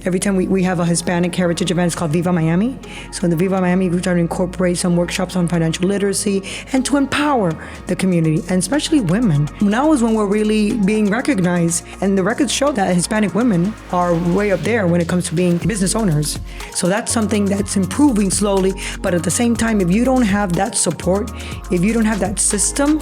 Every time we have a Hispanic heritage event, it's called Viva Miami. So in the Viva Miami, we try to incorporate some workshops on financial literacy and to empower the community, and especially women. Now is when we're really being recognized, and the records show that Hispanic women are way up there when it comes to being business owners. So that's something that's improving slowly, but at the same time, if you don't have that support, if you don't have that system,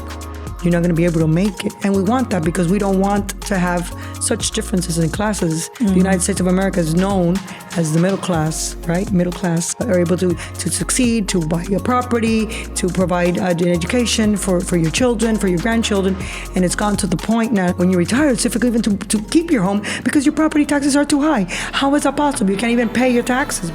you're not going to be able to make it. And we want that because we don't want to have such differences in classes. The United States of America is known as the middle class, right? Middle class are able to succeed, to buy a property, to provide an education for your children, for your grandchildren. And it's gone to the point now when you retire, it's difficult even to keep your home because your property taxes are too high. How is that possible? You can't even pay your taxes.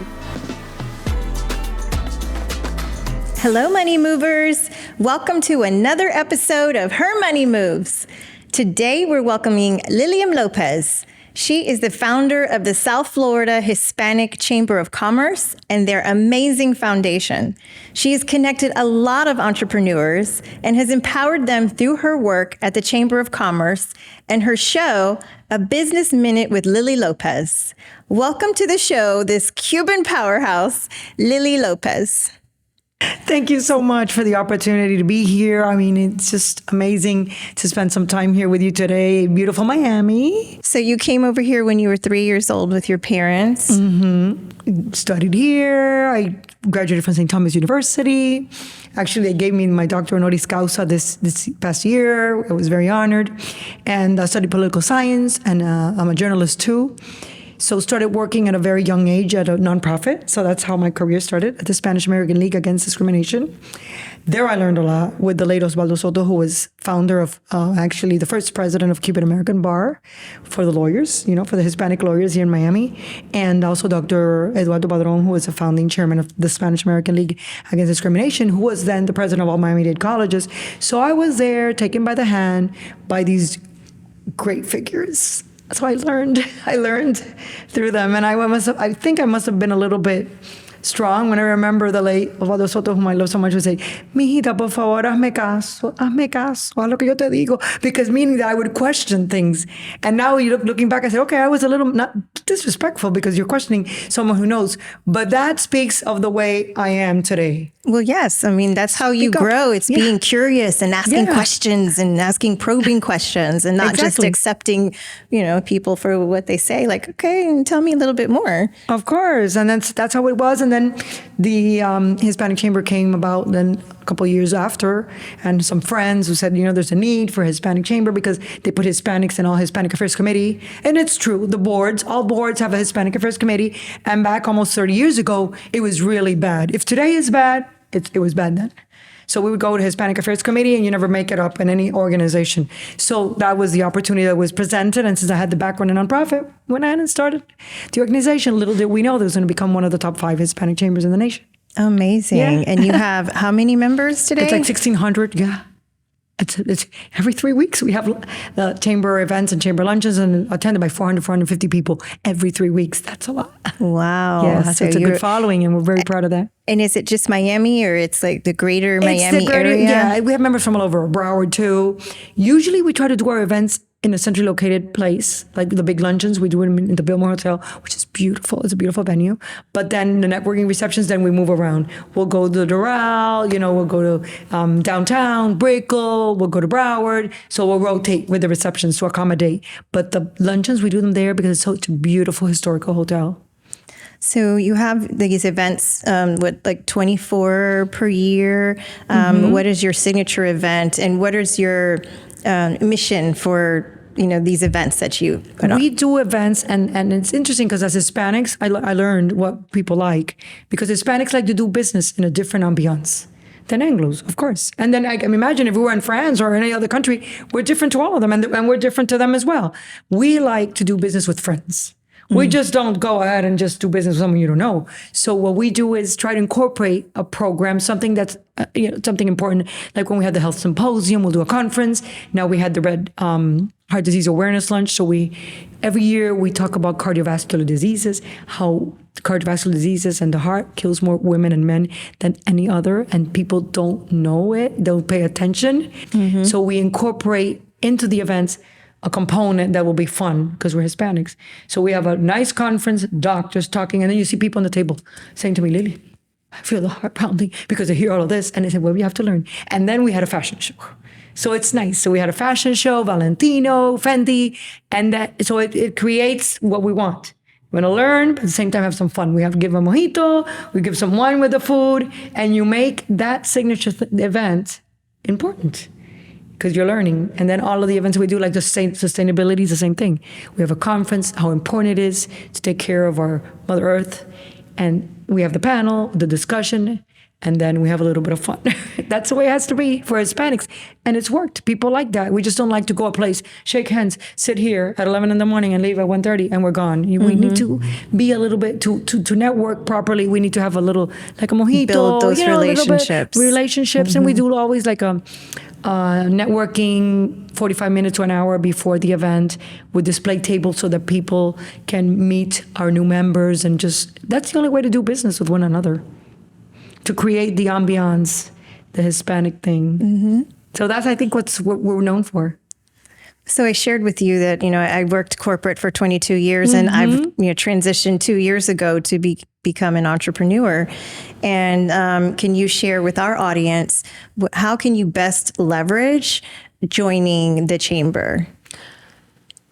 Hello, Money Movers. Welcome to another episode of Her Money Moves. Today, we're welcoming Liliam Lopez. She is the founder of the South Florida Hispanic Chamber of Commerce and their amazing foundation. She has connected a lot of entrepreneurs and has empowered them through her work at the Chamber of Commerce and her show, A Business Minute with Lili Lopez. Welcome to the show, this Cuban powerhouse, Lili Lopez. Thank you so much for the opportunity to be here. I mean, it's just amazing to spend some time here with you today. Beautiful Miami. So you came over here when you were 3 years old with your parents. Studied here. I graduated from St. Thomas University. Actually, they gave me my doctor honoris causa this past year. I was very honored. And I studied political science, and I'm a journalist too. So started working at a very young age at a nonprofit. So that's how my career started, at the Spanish American League Against Discrimination. There I learned a lot with the late Osvaldo Soto, who was founder of, actually the first president of Cuban American Bar for the lawyers, for the Hispanic lawyers here in Miami. And also Dr. Eduardo Padron, who was the founding chairman of the Spanish American League Against Discrimination, who was then the president of all Miami-Dade colleges. So I was there, taken by the hand by these great figures. So I learned through them, and I think I must have been a little bit strong when I remember the late Osvaldo Soto, whom I love so much, would say, "Mijita, por favor, hazme caso, haz lo que yo te digo," because meaning that I would question things. And now looking back, I say, okay, I was a little not disrespectful because you're questioning someone who knows, but that speaks of the way I am today. Well, yes. I mean, that's how you grow. It's being curious and asking questions and asking probing questions and not just accepting, people for what they say. Like, okay, tell me a little bit more. Of course. And that's how it was. And then the Hispanic Chamber came about then a couple of years after, and some friends who said, there's a need for a Hispanic Chamber because they put Hispanics in all Hispanic Affairs Committee. And it's true. All boards have a Hispanic Affairs Committee. And back almost 30 years ago, it was really bad. If today is bad, it was bad then. So we would go to Hispanic Affairs Committee and you never make it up in any organization. So that was the opportunity that was presented. And since I had the background in nonprofit, went ahead and started the organization. Little did we know that it was going to become one of the top 5 Hispanic chambers in the nation. Amazing. Yeah. And you have how many members today? It's like 1,600. Yeah. It's every 3 weeks we have the chamber events and chamber lunches, and attended by 400, 450 people every 3 weeks. That's a lot. Wow. Yeah, so it's a good following, and we're very proud of that. And is it just Miami, or it's like the greater Miami area? Yeah, we have members from all over, Broward too. Usually we try to do our events in a centrally located place, like the big luncheons. We do them in the Biltmore Hotel, which is beautiful. It's a beautiful venue. But then the networking receptions, then we move around. We'll go to Doral, we'll go to downtown, Brickell, we'll go to Broward. So we'll rotate with the receptions to accommodate. But the luncheons, we do them there because it's such a beautiful historical hotel. So you have these events, 24 per year? What is your signature event, and what is your mission for these events that you put on? We do events, and it's interesting because as Hispanics, I learned what people like, because Hispanics like to do business in a different ambiance than Anglos, of course. And then I can imagine if we were in France or any other country, we're different to all of them, and we're different to them as well. We like to do business with friends. We just don't go ahead and just do business with someone you don't know. So what we do is try to incorporate a program, something that's something important. Like when we had the health symposium, we'll do a conference. Now we had the Red Heart Disease Awareness Lunch. So every year we talk about cardiovascular diseases, how cardiovascular diseases and the heart kills more women and men than any other, and people don't know it, don't pay attention. So we incorporate into the events a component that will be fun because we're Hispanics. So we have a nice conference, doctors talking, and then you see people on the table saying to me, Lili, I feel the heart pounding because I hear all of this. And they said, well, we have to learn. And then we had a fashion show. So it's nice. So we had a fashion show, Valentino, Fendi, and so it creates what we want. We want to learn, but at the same time have some fun. We have to give a mojito, we give some wine with the food, and you make that signature event important because you're learning. And then all of the events we do, like the sustainability is the same thing. We have a conference, how important it is to take care of our Mother Earth. And we have the panel, the discussion, and then we have a little bit of fun. That's the way it has to be for Hispanics. And it's worked. People like that. We just don't like to go a place, shake hands, sit here at 11 in the morning and leave at 1:30 and we're gone. We need to be a little bit, to network properly, we need to have a little, like a mojito. Build those relationships. And we do always like a networking 45 minutes to an hour before the event with display tables so that people can meet our new members and that's the only way to do business with one another. To create the ambiance, the Hispanic thing. So that's, I think, what we're known for. So I shared with you that, I worked corporate for 22 years and I've transitioned 2 years ago to become an entrepreneur. And can you share with our audience, how can you best leverage joining the chamber?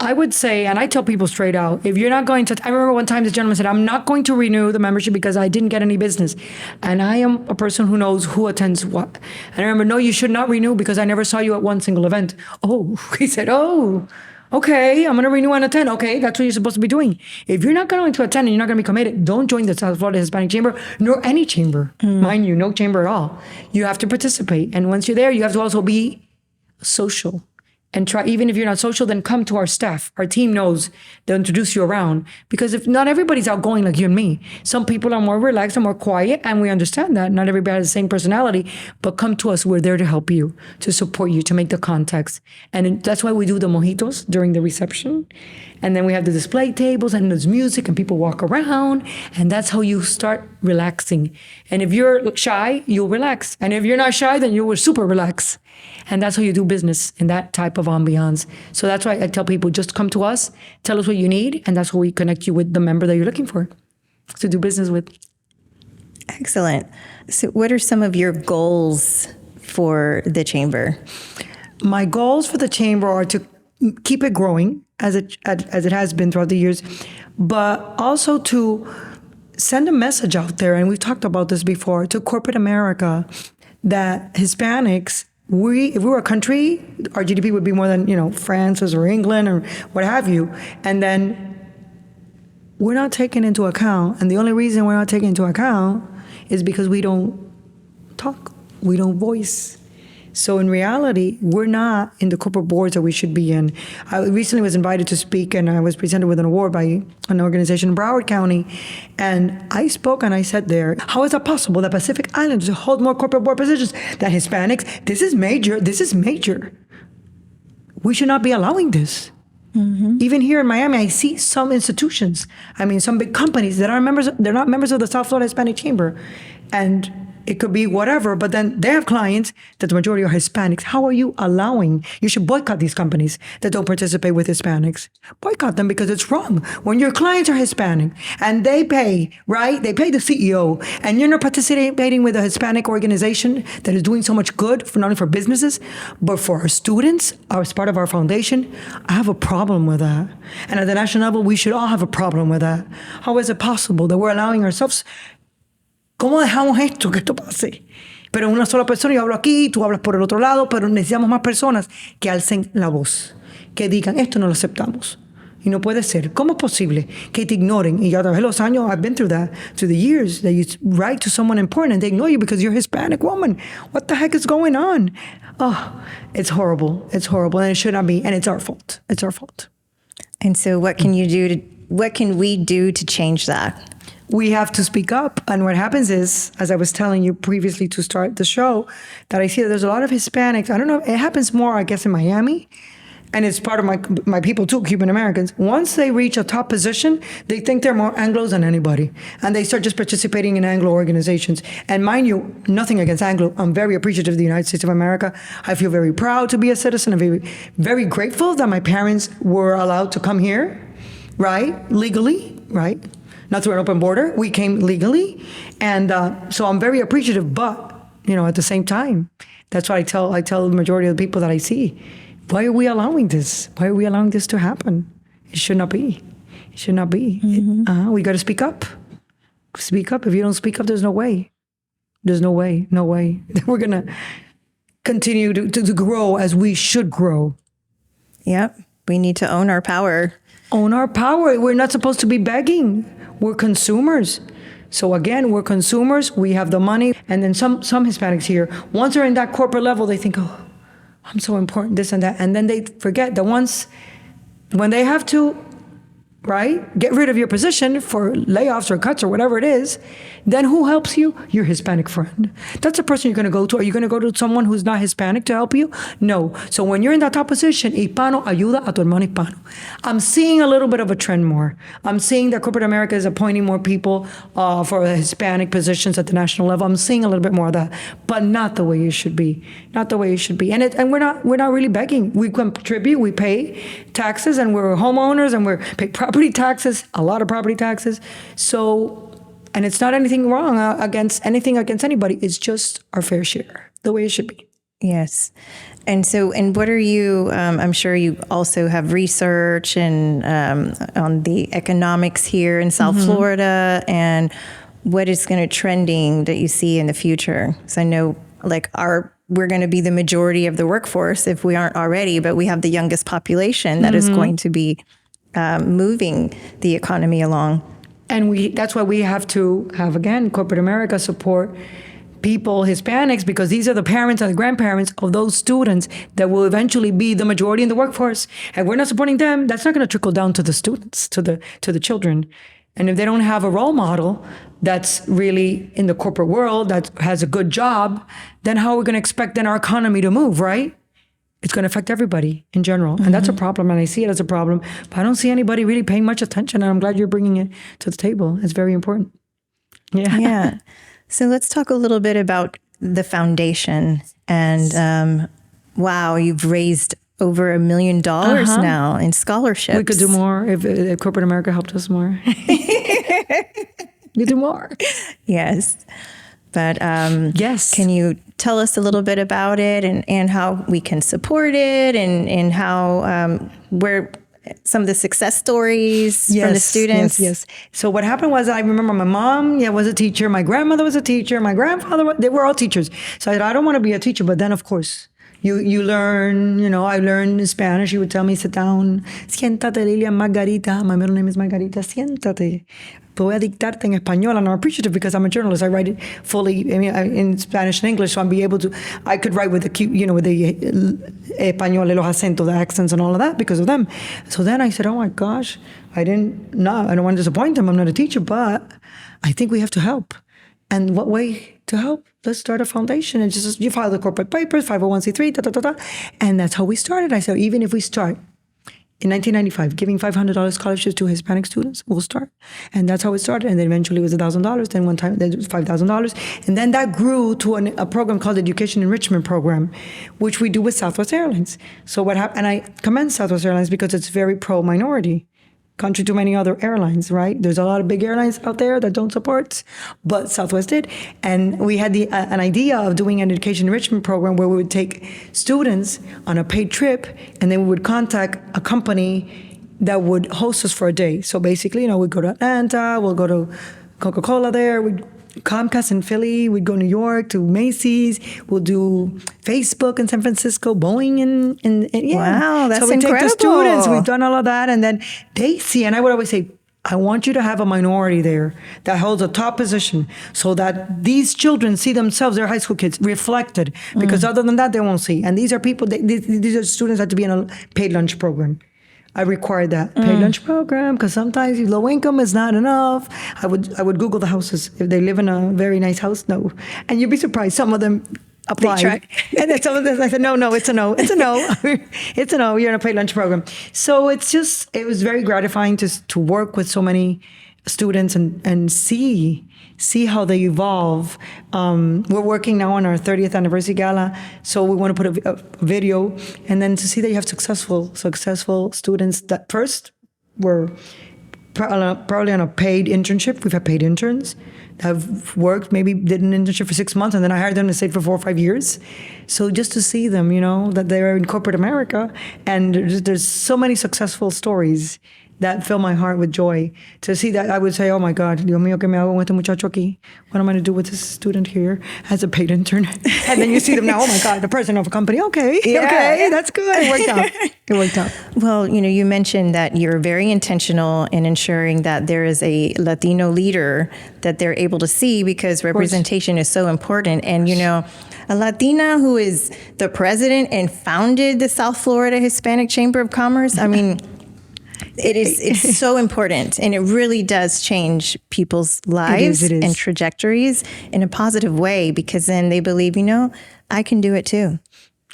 I would say, and I tell people straight out, if you're not going to, I remember one time this gentleman said, I'm not going to renew the membership because I didn't get any business. And I am a person who knows who attends what. And I remember, no, you should not renew because I never saw you at one single event. Oh, he said, oh, okay, I'm going to renew and attend. Okay, that's what you're supposed to be doing. If you're not going to attend and you're not going to be committed, don't join the South Florida Hispanic Chamber, nor any chamber. Mind you, no chamber at all. You have to participate. And once you're there, you have to also be social. And try, even if you're not social, then come to our staff. Our team knows, they'll introduce you around. Because if not everybody's outgoing like you and me. Some people are more relaxed and more quiet, and we understand that. Not everybody has the same personality, but come to us. We're there to help you, to support you, to make the contacts. And that's why we do the mojitos during the reception. And then we have the display tables, and there's music, and people walk around. And that's how you start relaxing. And if you're shy, you'll relax. And if you're not shy, then you will super relax. And that's how you do business in that type of ambiance. So that's why I tell people, just come to us, tell us what you need, and that's how we connect you with the member that you're looking for to do business with. Excellent. So what are some of your goals for the chamber? My goals for the chamber are to keep it growing as it has been throughout the years, but also to send a message out there, and we've talked about this before, to corporate America, that Hispanics, if we were a country, our GDP would be more than, France or England or what have you. And then we're not taken into account. And the only reason we're not taken into account is because we don't talk, we don't voice. So in reality, we're not in the corporate boards that we should be in. I recently was invited to speak, and I was presented with an award by an organization in Broward County. And I spoke and I said there, how is it possible that Pacific Islanders hold more corporate board positions than Hispanics? This is major. This is major. We should not be allowing this. Even here in Miami, I see some institutions, some big companies that are they're not members of the South Florida Hispanic Chamber. And it could be whatever, but then they have clients that the majority are Hispanics. How are you allowing? You should boycott these companies that don't participate with Hispanics. Boycott them because it's wrong. When your clients are Hispanic and they pay, right? They pay the CEO, and you're not participating with a Hispanic organization that is doing so much good, for not only for businesses, but for our students, as part of our foundation. I have a problem with that. And at the national level, we should all have a problem with that. How is it possible that we're allowing ourselves? ¿Cómo dejamos esto, que esto pase? Pero una sola persona, yo hablo aquí, tú hablas por el otro lado, pero necesitamos más personas que alcen la voz, que digan, esto no lo aceptamos. Y no puede ser. ¿Cómo es posible que te ignoren? Y yo a través de los años, I've been through that, through the years, that you write to someone important and they ignore you because you're a Hispanic woman. What the heck is going on? Oh, it's horrible. It's horrible, and it should not be, and it's our fault. It's our fault. And so what can we do to change that? We have to speak up. And what happens is, as I was telling you previously to start the show, that I see that there's a lot of Hispanics. I don't know, it happens more, I guess, in Miami. and it's part of my people too, Cuban Americans, once they reach a top position, they think they're more Anglos than anybody. And they start just participating in Anglo organizations. And mind you, nothing against Anglo. I'm very appreciative of the United States of America. I feel very proud to be a citizen. I'm very, very grateful that my parents were allowed to come here, right? Legally, right? Not through an open border. We came legally. And so I'm very appreciative, but, at the same time, that's what I tell the majority of the people that I see. Why are we allowing this? Why are we allowing this to happen? It should not be. It should not be. Mm-hmm. We got to speak up. Speak up. If you don't speak up, there's no way. There's no way. No way. We're going to continue to grow as we should grow. Yep. We need to own our power. Own our power. We're not supposed to be begging. We're consumers. So again, we're consumers. We have the money. And then some Hispanics here, once they're in that corporate level, they think, oh, I'm so important, this and that. And then they forget that when they have to, right, get rid of your position for layoffs or cuts or whatever it is, then who helps you? Your Hispanic friend. That's the person you're going to go to. Are you going to go to someone who's not Hispanic to help you? No. So when you're in that top position, hispano ayuda a tu hermano hispano. I'm seeing a little bit of a trend more. I'm seeing that corporate America is appointing more people for Hispanic positions at the national level. I'm seeing a little bit more of that, but not the way it should be. Not the way it should be. And we're not really begging. We contribute, we pay taxes, and we're homeowners, and we're pay property taxes, a lot of property taxes. So, and it's not anything wrong against anybody. It's just our fair share, the way it should be. Yes. And so, and what are you, I'm sure you also have research and on the economics here in South Florida, and what is going to trending that you see in the future? So I know we're going to be the majority of the workforce if we aren't already, but we have the youngest population that is going to be moving the economy along. And that's why we have to have, again, corporate America support people, Hispanics, because these are the parents and the grandparents of those students that will eventually be the majority in the workforce. And we're not supporting them, that's not going to trickle down to the students, to the children. And if they don't have a role model that's really in the corporate world, that has a good job, then how are we going to expect then our economy to move, right? It's going to affect everybody in general. And that's a problem, and I see it as a problem. But I don't see anybody really paying much attention, and I'm glad you're bringing it to the table. It's very important. Yeah. So let's talk a little bit about the foundation. And wow, you've raised over $1 million now in scholarships. We could do more if corporate America helped us more. You do more. Yes. But yes. Can you tell us a little bit about it and how we can support it and how where some of the success stories from the students? Yes. So what happened was, I remember my mom was a teacher. My grandmother was a teacher. My grandfather, they were all teachers. So I said, I don't want to be a teacher. But then, of course, you learn, I learned Spanish. She would tell me, sit down. Siéntate, Liliam Margarita. My middle name is Margarita. Siéntate. Voy a dictarte en español, and I'm appreciative because I'm a journalist. I write it fully in Spanish and English, so I could write with the with the español, los acentos, the accents, and all of that because of them. So then I said, oh my gosh, I don't want to disappoint them. I'm not a teacher, but I think we have to help. And what way to help? Let's start a foundation, and just you file the corporate papers, 501c3, and that's how we started. I said, even if we start in 1995, giving $500 scholarships to Hispanic students, we'll start. And that's how it started. And then eventually it was $1,000. Then one time, it was $5,000. And then that grew to a program called Education Enrichment Program, which we do with Southwest Airlines. So what happened, and I commend Southwest Airlines because it's very pro-minority, contrary to many other airlines, right? There's a lot of big airlines out there that don't support, but Southwest did. And we had an idea of doing an education enrichment program where we would take students on a paid trip, and then we would contact a company that would host us for a day. So basically, we'd go to Atlanta, we'll go to Coca-Cola there, Comcast in Philly, we'd go to New York to Macy's, we'll do Facebook in San Francisco, Boeing Wow, that's incredible. So we take the students, we've done all of that, and then they see, and I would always say, I want you to have a minority there that holds a top position so that these children see themselves, they're high school kids, reflected, because other than that, they won't see. And these are people, these are students that have to be in a paid lunch program. I required that paid lunch program because sometimes low income is not enough. I would Google the houses if they live in a very nice house. No, and you'd be surprised. Some of them applied. And then some of them, I said, no, it's a no. It's a no. It's a no. You're in a paid lunch program. So it was very gratifying to work with so many students and see how they evolve. We're working now on our 30th anniversary gala, so we want to put a video, and then to see that you have successful students that first were probably on a paid internship. We've had paid interns that have worked, maybe did an internship for 6 months, and then I hired them to stay for 4 or 5 years. So just to see them, that they're in corporate America, and there's so many successful stories that fill my heart with joy. To see that, I would say, oh my God, Dios mío, ¿qué me hago con este muchacho aquí? What am I going to do with this student here as a paid intern? And then you see them now, oh my God, the president of a company. Okay, that's good. It worked out. Well, you mentioned that you're very intentional in ensuring that there is a Latino leader that they're able to see, because representation is so important. And, a Latina who is the president and founded the South Florida Hispanic Chamber of Commerce, I mean, it's so important, and it really does change people's lives it is. And trajectories in a positive way, because then they believe, I can do it too.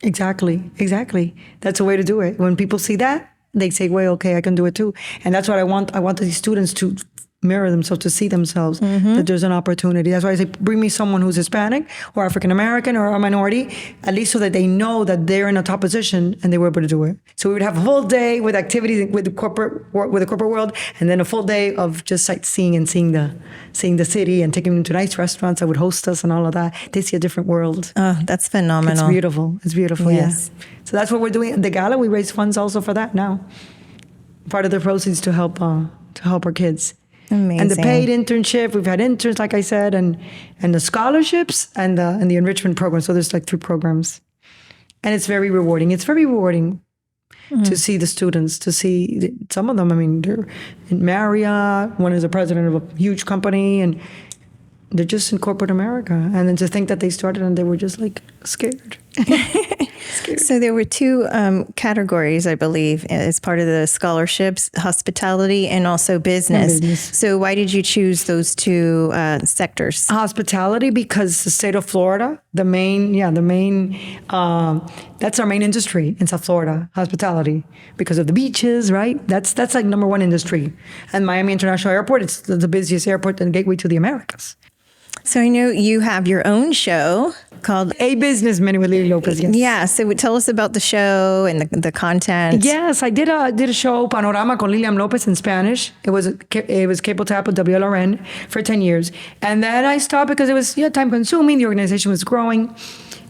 Exactly. That's a way to do it. When people see that, they say, well, okay, I can do it too. And that's what I want. I want these students to mirror themselves, to see themselves, that there's an opportunity. That's why I say, bring me someone who's Hispanic or African American or a minority, at least so that they know that they're in a top position and they were able to do it. So we would have a whole day with activities with the corporate world, and then a full day of just sightseeing and seeing the city and taking them to nice restaurants that would host us and all of that. They see a different world. Oh, that's phenomenal. It's beautiful. Yes. Yeah. So that's what we're doing at the gala. We raise funds also for that now. Part of the proceeds to help our kids. Amazing. And the paid internship, we've had interns, like I said, and the scholarships and the enrichment program. So there's like 3 programs. And it's very rewarding. It's very rewarding to see the students, to see some of them. I mean, they're in Marriott. One is the president of a huge company, and they're just in corporate America. And then to think that they started and they were just like scared. So there were 2 categories, I believe, as part of the scholarships: hospitality and also business. So why did you choose those 2 sectors? Hospitality, because the state of Florida, that's our main industry in South Florida, hospitality, because of the beaches, right? That's like number 1 industry. And Miami International Airport, it's the busiest airport and gateway to the Americas. So I know you have your own show called A Business Minute with Liliam Lopez. Yes. Yeah. So tell us about the show and the content. Yes, I did a show, Panorama, con Liliam Lopez in Spanish. It was cable tap with WLRN for 10 years. And then I stopped because it was time consuming. The organization was growing.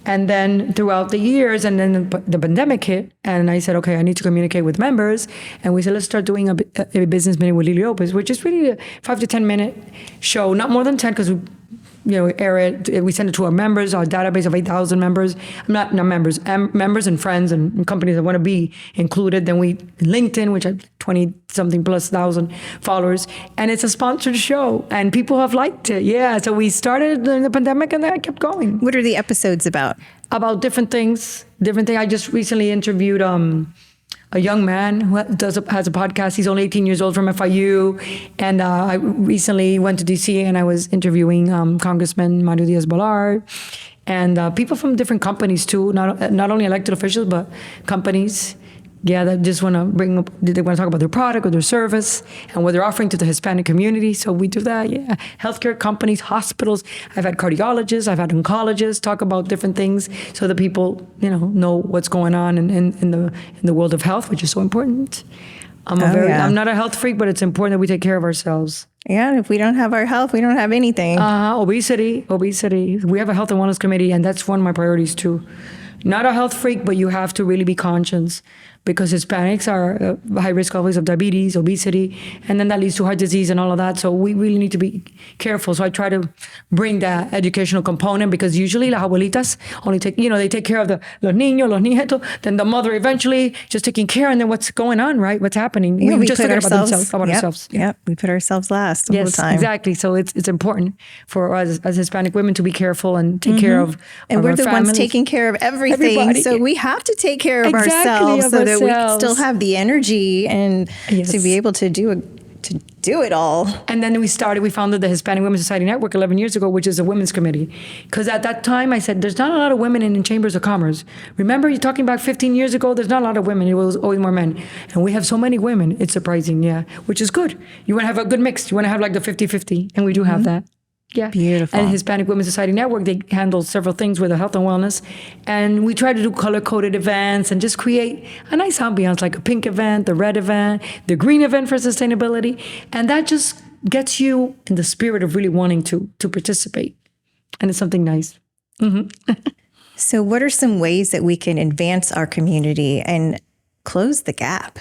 And then throughout the years, and then the pandemic hit, and I said, okay, I need to communicate with members. And we said, let's start doing a business minute with Liliam Lopez, which is really a 5 to 10 minute show, not more than 10, because air it. We send it to our members, our database of 8,000 members. Not members, members and friends and companies that want to be included. Then we LinkedIn, which had 20-something plus thousand followers, and it's a sponsored show, and people have liked it. Yeah, so we started during the pandemic, and then I kept going. What are the episodes about? About different things. I just recently interviewed a young man who has a podcast. He's only 18 years old, from FIU. And I recently went to DC and I was interviewing Congressman Mario Diaz-Balart and people from different companies too, not only elected officials, but companies. Yeah, that just want to talk about their product or their service and what they're offering to the Hispanic community. So we do that, yeah. Healthcare companies, hospitals. I've had cardiologists, I've had oncologists talk about different things so that people, know what's going on in the world of health, which is so important. I'm not a health freak, but it's important that we take care of ourselves. Yeah, if we don't have our health, we don't have anything. Obesity. We have a health and wellness committee, and that's one of my priorities too. Not a health freak, but you have to really be conscious, because Hispanics are high risk always of diabetes, obesity, and then that leads to heart disease and all of that. So we really need to be careful. So I try to bring that educational component, because usually las abuelitas only they take care of los niños, los nietos, then the mother eventually just taking care, and then what's going on, right? What's happening? Yeah, we just put about ourselves. Yep, we put ourselves last all the time. Exactly. So it's important for us as Hispanic women to be careful and take care of and we're our the families. ones taking care of everything. Everybody. So we have to take care of Exactly, ourselves of so that we can ourselves. still have the energy and to be able to to do it all. And then we founded the Hispanic Women's Society Network 11 years ago, which is a women's committee. Because at that time I said, there's not a lot of women in chambers of commerce. Remember, you're talking about 15 years ago, there's not a lot of women. It was always more men. And we have so many women. It's surprising, yeah, which is good. You want to have a good mix. You want to have like the 50-50. And we do have that. Yeah. Beautiful. And Hispanic Women's Society Network, they handle several things with the health and wellness. And we try to do color-coded events and just create a nice ambiance, like a pink event, the red event, the green event for sustainability. And that just gets you in the spirit of really wanting to participate. And it's something nice. Mm-hmm. So what are some ways that we can advance our community and close the gap?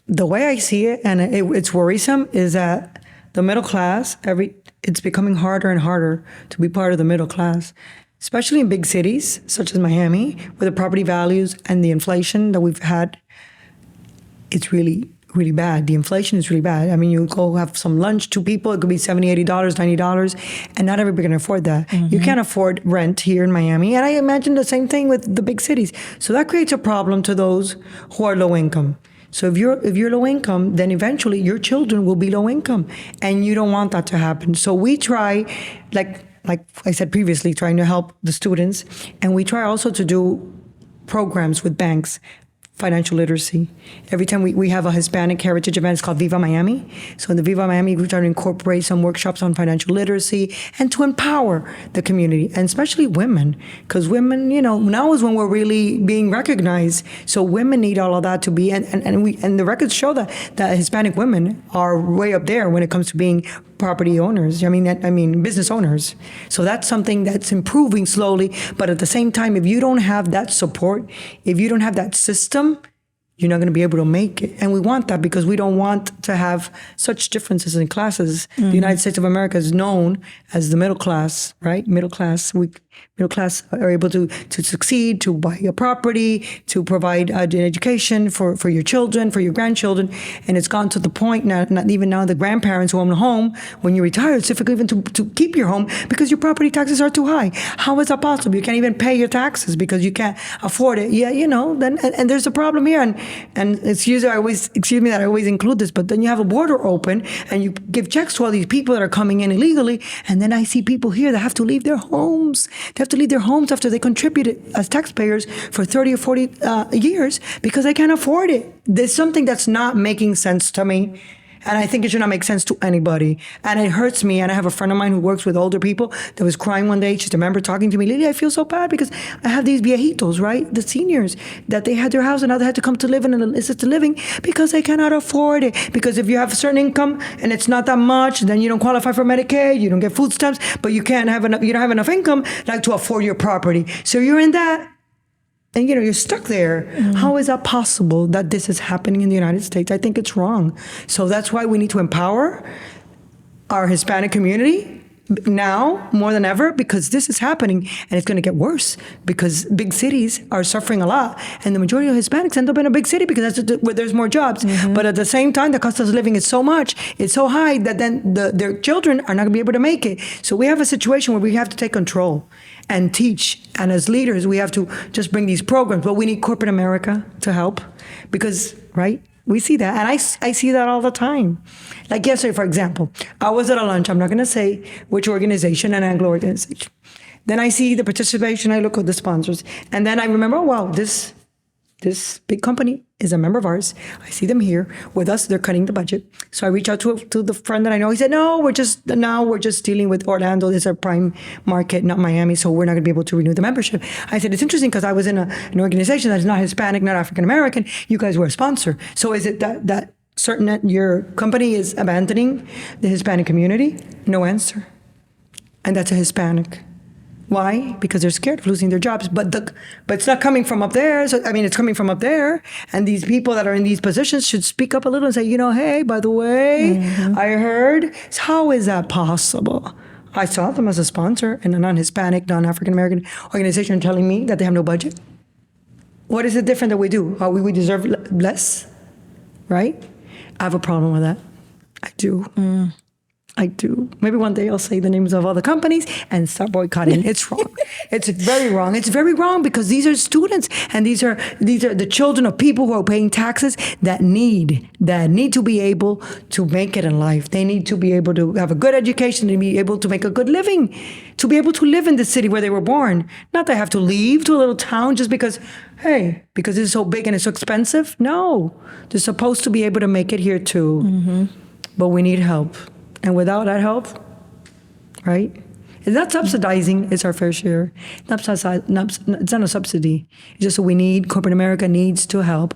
The way I see it, and it's worrisome, is that the middle class, it's becoming harder and harder to be part of the middle class, especially in big cities such as Miami, where the property values and the inflation that we've had, it's really, really bad. The inflation is really bad. I mean, you go have some lunch, 2 people, it could be $70, $80, $90, and not everybody can afford that. Mm-hmm. You can't afford rent here in Miami. And I imagine the same thing with the big cities. So that creates a problem to those who are low income. So if you're low income, then eventually your children will be low income, and you don't want that to happen. So we try, like I said previously, trying to help the students, and we try also to do programs with banks, financial literacy. Every time we have a Hispanic heritage event, it's called Viva Miami. So in the Viva Miami, we try to incorporate some workshops on financial literacy and to empower the community, and especially women, because women, now is when we're really being recognized. So women need all of that to be, and the records show that Hispanic women are way up there when it comes to being property owners. I mean business owners. So that's something that's improving slowly. But at the same time, if you don't have that support, if you don't have that system, you're not going to be able to make it. And we want that because we don't want to have such differences in classes. Mm-hmm. The United States of America is known as the middle class, right? Middle class are able to succeed, to buy a property, to provide an education for your children, for your grandchildren. And it's gone to the point now, not even now the grandparents who own a home, when you retire, it's difficult even to keep your home because your property taxes are too high. How is that possible? You can't even pay your taxes because you can't afford it. Yeah, then and there's a problem here. And excuse me that I always include this, but then you have a border open and you give checks to all these people that are coming in illegally. And then I see people here that have to leave their homes. They have to leave their homes after they contributed as taxpayers for 30 or 40 years because they can't afford it. There's something that's not making sense to me. And I think it should not make sense to anybody. And it hurts me. And I have a friend of mine who works with older people that was crying one day. She's a member talking to me, Lili, I feel so bad because I have these viejitos, right? The seniors, that they had their house and now they had to come to live in an assisted living because they cannot afford it. Because if you have a certain income and it's not that much, then you don't qualify for Medicaid, you don't get food stamps, but you don't have enough income like to afford your property. So you're in that. And, you're stuck there. Mm-hmm. How is that possible that this is happening in the United States? I think it's wrong. So that's why we need to empower our Hispanic community now more than ever, because this is happening and it's going to get worse because big cities are suffering a lot. And the majority of Hispanics end up in a big city because that's where there's more jobs. Mm-hmm. But at the same time, the cost of living is so much, it's so high that then their children are not going to be able to make it. So we have a situation where we have to take control and teach. And as leaders, we have to just bring these programs. But we need corporate America to help because, right? We see that. And I see that all the time. Like yesterday, for example, I was at a lunch. I'm not going to say which organization, an Anglo organization. Then I see the participation. I look at the sponsors. And then I remember, oh, wow, this big company is a member of ours. I see them here with us. They're cutting the budget. So I reach out to the friend that I know. He said, no, we're just dealing with Orlando. This is our prime market, not Miami. So we're not going to be able to renew the membership. I said, it's interesting because I was in an organization that is not Hispanic, not African-American. You guys were a sponsor. So is it that your company is abandoning the Hispanic community? No answer. And that's a Hispanic. Why? Because they're scared of losing their jobs. But it's not coming from up there. So, it's coming from up there. And these people that are in these positions should speak up a little and say, hey, by the way, mm-hmm. I heard. So how is that possible? I saw them as a sponsor in a non-Hispanic, non-African-American organization telling me that they have no budget. What is it different that we do? We deserve less, right? I have a problem with that. I do. I do. Maybe one day I'll say the names of all the companies and start boycotting. It's wrong. It's very wrong. It's very wrong because these are students and these are the children of people who are paying taxes that need to be able to make it in life. They need to be able to have a good education, to be able to make a good living, to be able to live in the city where they were born. Not they have to leave to a little town just because, hey, because it's so big and it's so expensive. No, they're supposed to be able to make it here too. Mm-hmm. But we need help. And without that help, right? It's not subsidizing, it's our fair share. It's not a subsidy. It's just that we need, corporate America needs to help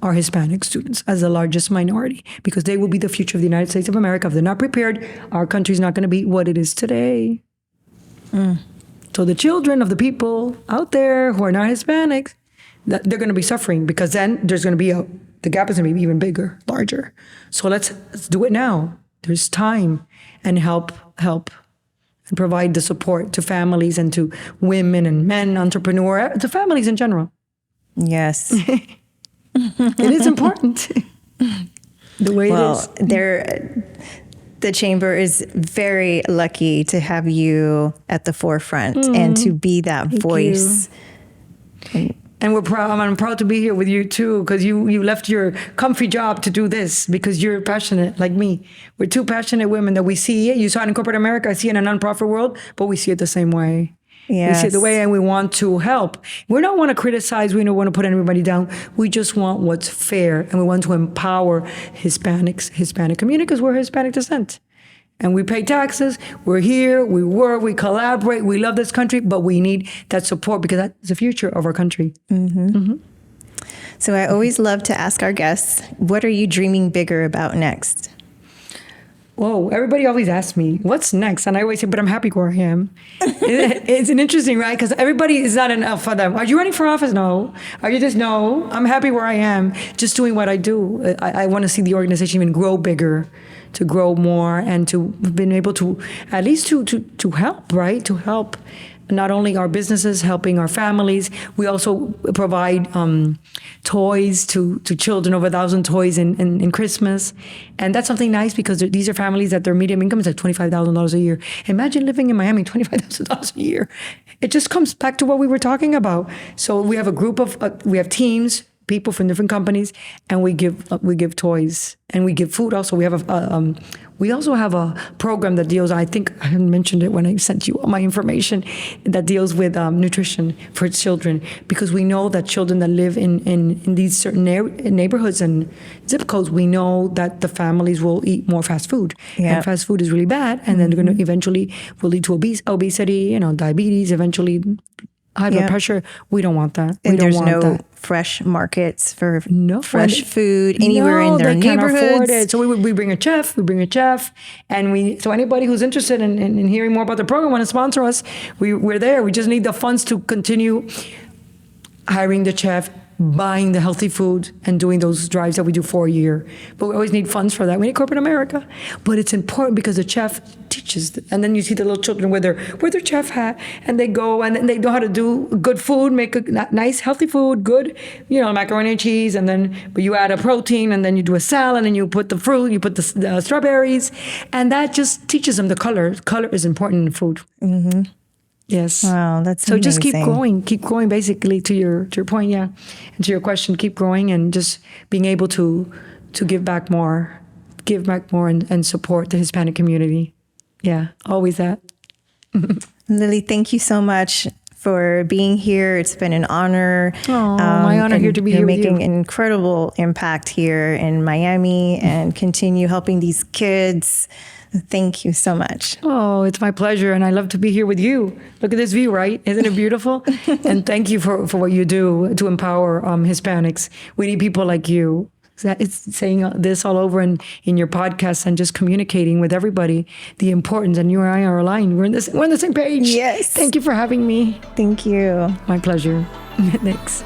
our Hispanic students as the largest minority because they will be the future of the United States of America. If they're not prepared, our country's not going to be what it is today. So the children of the people out there who are not Hispanics, they're going to be suffering because then there's going to be the gap is going to be even bigger, larger. So let's do it now. There's time and help and provide the support to families and to women and men, entrepreneurs, to families in general. Yes. It is important. The way it is. The Chamber is very lucky to have you at the forefront and to be that voice. And we're proud. I'm proud to be here with you too, because you left your comfy job to do this because you're passionate like me. We're two passionate women that we see it. You saw it in corporate America. I see it in a nonprofit world, but we see it the same way. Yes. We see it the way, and we want to help. We don't want to criticize. We don't want to put anybody down. We just want what's fair, and we want to empower Hispanic community because we're Hispanic descent. And we pay taxes, we're here, we work, we collaborate, we love this country, but we need that support because that's the future of our country. Mm-hmm. Mm-hmm. So I always love to ask our guests, what are you dreaming bigger about next? Whoa, everybody always asks me, what's next? And I always say, but I'm happy where I am. It's an interesting, right? Because everybody is not enough for them. Are you running for office? No. Are you just, no. I'm happy where I am, just doing what I do. I want to see the organization even grow bigger, to grow more, and to been able to, at least to help, right? To help not only our businesses, helping our families. We also provide toys to children, over 1,000 toys in Christmas. And that's something nice because these are families that their median income is like $25,000 a year. Imagine living in Miami, $25,000 a year. It just comes back to what we were talking about. So we have a group of, we have teams, people from different companies, and we give toys and we give food. Also, we also have a program that deals. I think I mentioned it when I sent you all my information that deals with nutrition for children, because we know that children that live in these certain neighborhoods and zip codes, we know that the families will eat more fast food, and fast food is really bad, and then they're going to eventually will lead to obesity, diabetes, eventually high blood pressure. We don't want that. And there's no fresh markets for fresh food anywhere in their neighborhoods. Can't afford it. So we bring a chef. And so anybody who's interested in hearing more about the program, want to sponsor us, we're there. We just need the funds to continue hiring the chef, buying the healthy food, and doing those drives that we do for a year. But we always need funds for that. We need corporate America. But it's important because the chef teaches, and then you see the little children with their chef hat, and they go and they know how to do good food, make a nice healthy food, good, macaroni and cheese, but you add a protein, and then you do a salad, and you put the fruit, you put the strawberries, and that just teaches them the color. Color is important in food. Mm-hmm. Yes. Wow, that's so. Amazing. Just keep growing. Basically, to your point, and to your question, keep growing, and just being able to give back more, and support the Hispanic community. Yeah, always that. Lili, thank you so much for being here. It's been an honor. Oh, my honor here to be here with you. You're making an incredible impact here in Miami and continue helping these kids. Thank you so much. Oh, it's my pleasure. And I love to be here with you. Look at this view, right? Isn't it beautiful? And thank you for what you do to empower Hispanics. We need people like you. It's saying this all over in your podcast and just communicating with everybody the importance. And you and I are aligned. We're on the same page. Yes. Thank you for having me. Thank you. My pleasure. Thanks.